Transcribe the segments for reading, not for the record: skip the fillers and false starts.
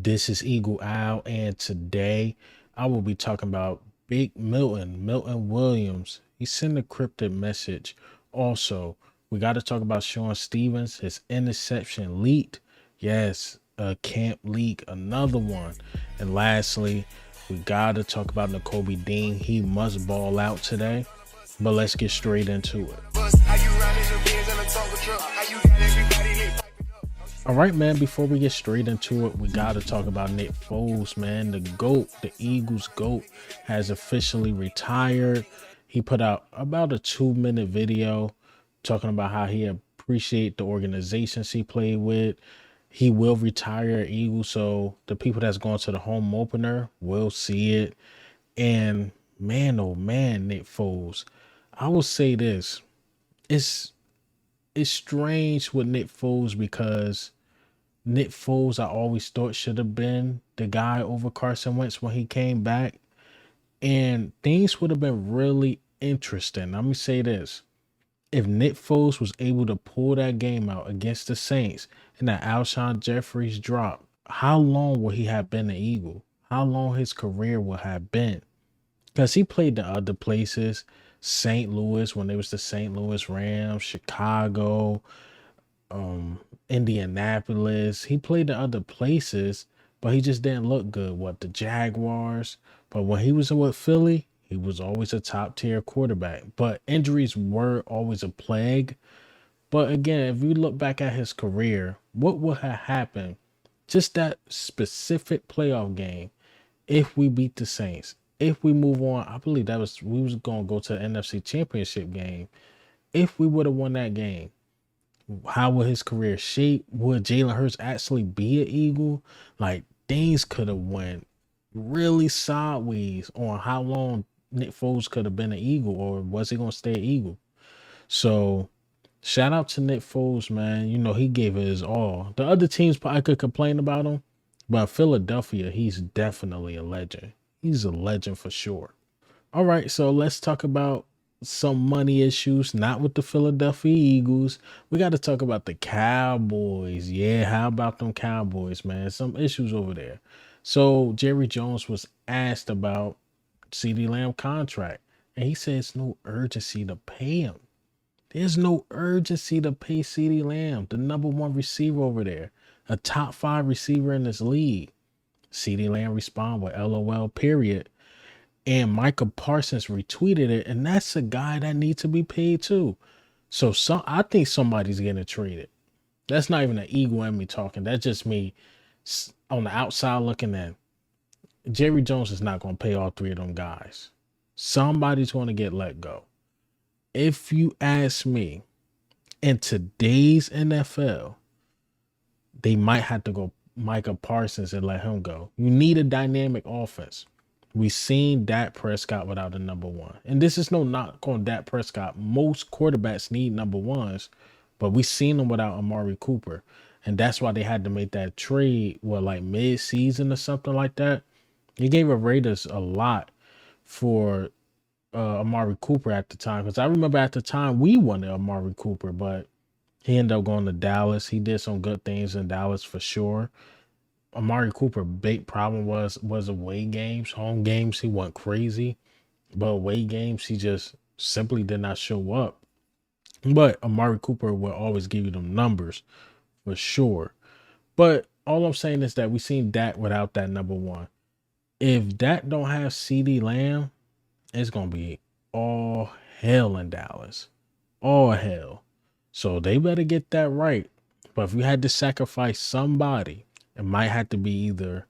This is Eagle Owl, and today I will be talking about Big Milton Williams. He sent a cryptic message. Also, we got to talk about Shon Stephens, his interception leaked. Yes, a camp leak, another one. And lastly, we got to talk about Nakobe Need. He must ball out today. But let's get straight into it. All right, man, before we get straight into it, we got to talk about Nick Foles, man. The GOAT, the Eagles GOAT, has officially retired. He put out about a 2-minute video talking about how he appreciate the organizations he played with. He will retire at Eagles, so the people that's going to the home opener will see it. And man, oh man, Nick Foles, I will say this. It's strange with Nick Foles because Nick Foles, I always thought should have been the guy over Carson Wentz when he came back. And things would have been really interesting. Let me say this. If Nick Foles was able to pull that game out against the Saints and that Alshon Jeffries drop, how long would he have been an Eagle? How long his career would have been? Because he played the other places, St. Louis, when they was the St. Louis Rams, Chicago, Indianapolis. He played the other places, but he just didn't look good. What, the Jaguars? But when he was with Philly, he was always a top tier quarterback. But injuries were always a plague. But again, if you look back at his career, what would have happened? Just that specific playoff game, if we beat the Saints, if we move on, I believe we was gonna go to the NFC Championship game. If we would have won that game, how would his career shape? Would Jalen Hurts actually be an Eagle? Like, things could have went really sideways on how long Nick Foles could have been an Eagle, or was he gonna stay an Eagle? So shout out to Nick Foles, man. You know, he gave it his all. The other teams probably could complain about him, but Philadelphia, he's definitely a legend. He's a legend for sure. All right, so let's talk about some money issues, not with the Philadelphia Eagles. We got to talk about the Cowboys. Yeah, how about them Cowboys, man? Some issues over there. So Jerry Jones was asked about CeeDee Lamb contract, and he says no urgency to pay him. There's no urgency to pay CeeDee Lamb, the #1 receiver over there, a top 5 receiver in this league. CeeDee Lamb responded with LOL period. And Micah Parsons retweeted it, and that's a guy that needs to be paid too. So I think somebody's getting traded. That's not even an Eagle in me talking. That's just me on the outside looking in. Jerry Jones is not going to pay all 3 of them guys. Somebody's going to get let go. If you ask me, in today's NFL, they might have to go Micah Parsons and let him go. You need a dynamic offense. We've seen Dak Prescott without a #1. And this is no knock on Dak Prescott. Most quarterbacks need #1s, but we've seen them without Amari Cooper. And that's why they had to make that trade, like mid-season or something like that. They gave the Raiders a lot for Amari Cooper at the time. Because I remember at the time we wanted Amari Cooper, but he ended up going to Dallas. He did some good things in Dallas for sure. Amari Cooper big problem was away games. Home games he went crazy, but away games he just simply did not show up. But Amari Cooper will always give you them numbers for sure. But all I'm saying is that we seen Dak without that #1. If Dak don't have CeeDee Lamb, it's gonna be all hell in Dallas, all hell. So they better get that right. But if we had to sacrifice somebody, it might have to be either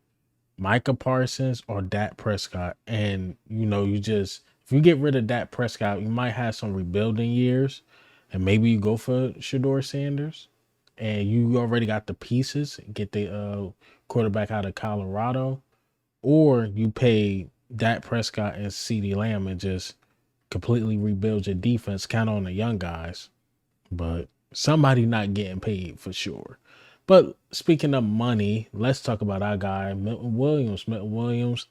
Micah Parsons or Dak Prescott. And, if you get rid of Dak Prescott, you might have some rebuilding years. And maybe you go for Shedeur Sanders. And you already got the pieces. Get the quarterback out of Colorado. Or you pay Dak Prescott and CeeDee Lamb and just completely rebuild your defense, count on the young guys. But somebody not getting paid for sure. But speaking of money, let's talk about our guy, Milton Williams. Milton Williams,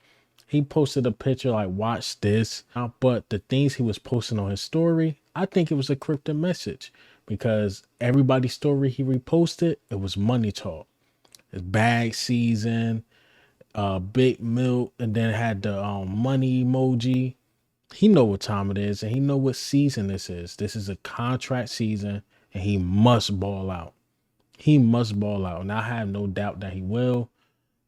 he posted a picture like, watch this. But the things he was posting on his story, I think it was a cryptic message because everybody's story he reposted, it was money talk. It's bag season. Big Milk, and then had the money emoji. He know what time it is, and he know what season this is. This is a contract season, and he must ball out. He must ball out, and I have no doubt that he will.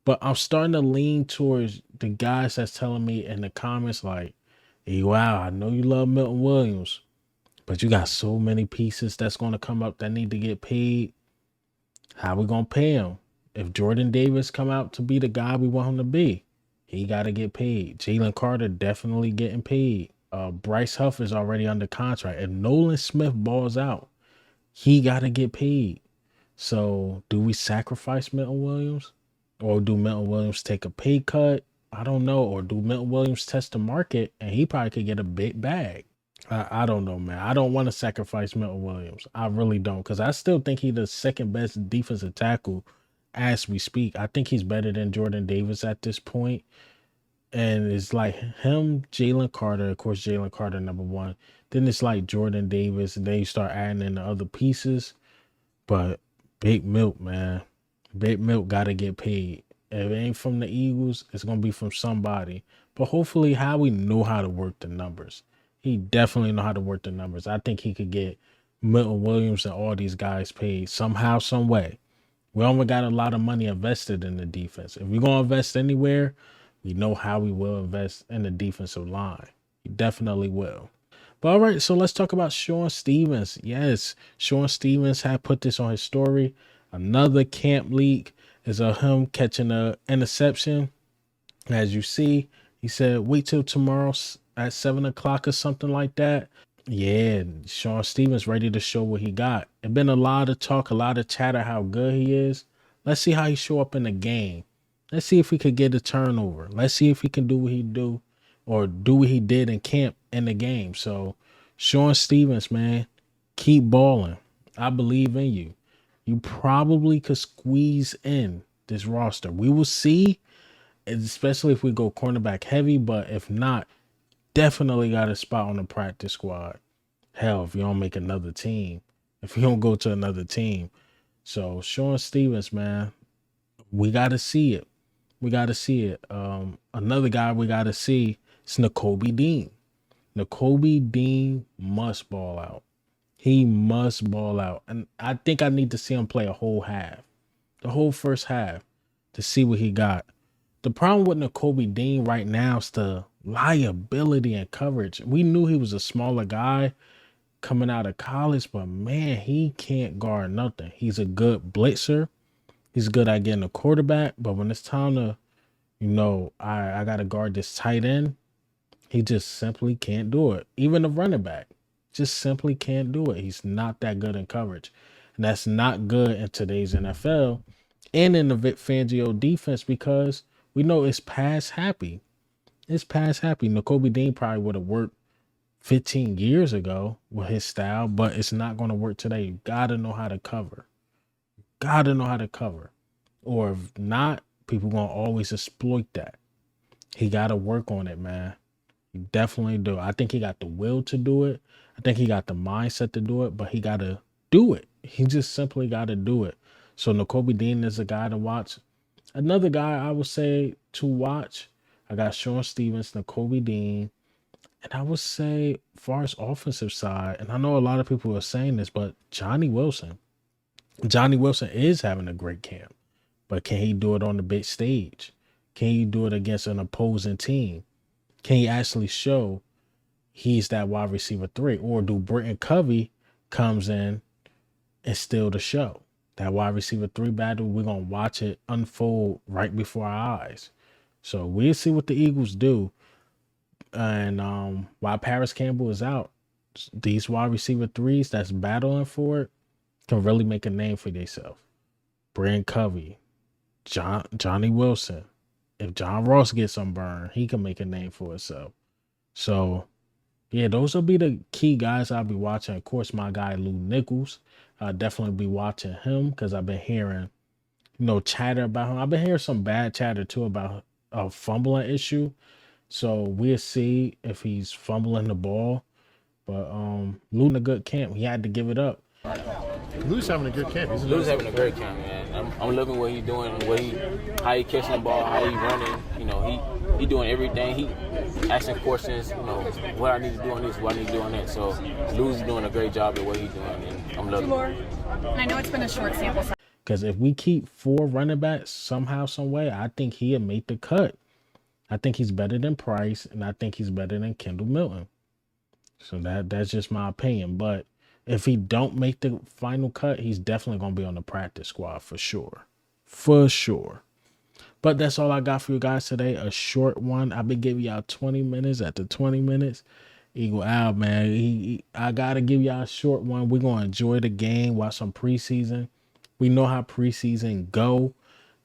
But I'm starting to lean towards the guys that's telling me in the comments like, hey, wow, I know you love Milton Williams, but you got so many pieces that's going to come up that need to get paid. How we going to pay him? If Jordan Davis come out to be the guy we want him to be, he got to get paid. Jalen Carter definitely getting paid. Bryce Huff is already under contract. If Nolan Smith balls out, he got to get paid. So do we sacrifice Milton Williams? Or do Milton Williams take a pay cut? I don't know. Or do Milton Williams test the market and he probably could get a big bag? I don't know, man. I don't want to sacrifice Milton Williams. I really don't, because I still think he's the second best defensive tackle as we speak. I think he's better than Jordan Davis at this point. And it's like him, Jalen Carter, of course, Jalen Carter number one. Then it's like Jordan Davis, and then you start adding in the other pieces. But Big Milk, man. Big Milk got to get paid. If it ain't from the Eagles, it's going to be from somebody. But hopefully Howie know how to work the numbers. He definitely know how to work the numbers. I think he could get Milton Williams and all these guys paid somehow, some way. We only got a lot of money invested in the defense. If we're going to invest anywhere, we know how we will invest in the defensive line. He definitely will. But all right, so let's talk about Shon Stephens. Yes, Shon Stephens had put this on his story. Another camp leak is of him catching a interception. As you see, he said, wait till tomorrow at 7 o'clock or something like that. Yeah, Shon Stephens ready to show what he got. It been a lot of talk, a lot of chatter how good he is. Let's see how he show up in the game. Let's see if he could get a turnover. Let's see if he can do what he do or do what he did in camp in the game. So, Shon Stephens, man, keep balling. I believe in you. You probably could squeeze in this roster. We will see, especially if we go cornerback heavy, but if not, definitely got a spot on the practice squad. Hell, if you don't make another team, if you don't go to another team. So Shon Stephens, man, we got to see it. We got to see it. Another guy we got to see is Nakobe Dean. Nakobe Dean must ball out. He must ball out. And I think I need to see him play a whole half, the whole first half, to see what he got. The problem with Nakobe Dean right now is the liability and coverage. We knew he was a smaller guy coming out of college, but man, he can't guard nothing. He's a good blitzer. He's good at getting a quarterback, but when it's time to, I got to guard this tight end, he just simply can't do it. Even the running back just simply can't do it. He's not that good in coverage. And that's not good in today's NFL and in the Vic Fangio defense, because we know it's pass happy. It's pass happy. Nakobe Dean probably would have worked 15 years ago with his style, but it's not going to work today. You got to know how to cover. Got to know how to cover. Or if not, people going to always exploit that. He got to work on it, man. He definitely do. I think he got the will to do it. I think he got the mindset to do it, but he got to do it. He just simply got to do it. So Nakobe Dean is a guy to watch. Another guy I would say to watch, I got Shon Stephens, Nakobe Dean, and I would say, as far as offensive side, and I know a lot of people are saying this, but Johnny Wilson. Johnny Wilson is having a great camp, but can he do it on the big stage? Can he do it against an opposing team? Can he actually show he's that wide receiver 3? Or do Britton Covey comes in and steal the show? That wide receiver 3 battle, we're going to watch it unfold right before our eyes. So we'll see what the Eagles do. And while Paris Campbell is out, these wide receiver 3s that's battling for it can really make a name for themselves. Britton Covey, Johnny Wilson. If John Ross gets some burn, he can make a name for himself. So, yeah, those will be the key guys I'll be watching. Of course, my guy Lou Nichols. I'll definitely be watching him because I've been hearing, chatter about him. I've been hearing some bad chatter, too, about a fumbling issue. So, we'll see if he's fumbling the ball. But Lou in a good camp. He had to give it up. Lou's having a good camp. Lou's having a great camp, man. I'm loving what he's doing, how he catching the ball, how he running. You know, he doing everything. He asking questions. You know, what I need to do on this, what I need to do on that. So Lou's doing a great job at what he's doing, and I'm loving it. And I know it's been a short sample size. Because if we keep 4 running backs somehow, some way, I think he'll make the cut. I think he's better than Price, and I think he's better than Kendall Milton. So that's just my opinion. But if he don't make the final cut, he's definitely gonna be on the practice squad for sure. For sure. But that's all I got for you guys today. A short one. I've been giving y'all 20 minutes. After 20 minutes, Eagle out, man. I gotta give y'all a short one. We're gonna enjoy the game, watch some preseason. We know how preseason go.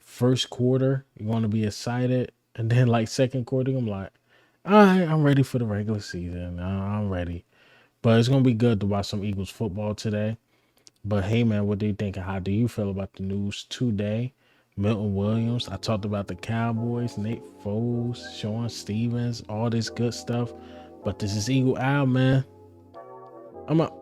First quarter, you're gonna be excited. And then like second quarter, I'm like, all right, I'm ready for the regular season. I'm ready. But it's going to be good to watch some Eagles football today. But hey, man, what do you think? How do you feel about the news today? Milton Williams. I talked about the Cowboys, Nate Foles, Shon Stephens, all this good stuff. But this is Eagle Owl, man. I'm up.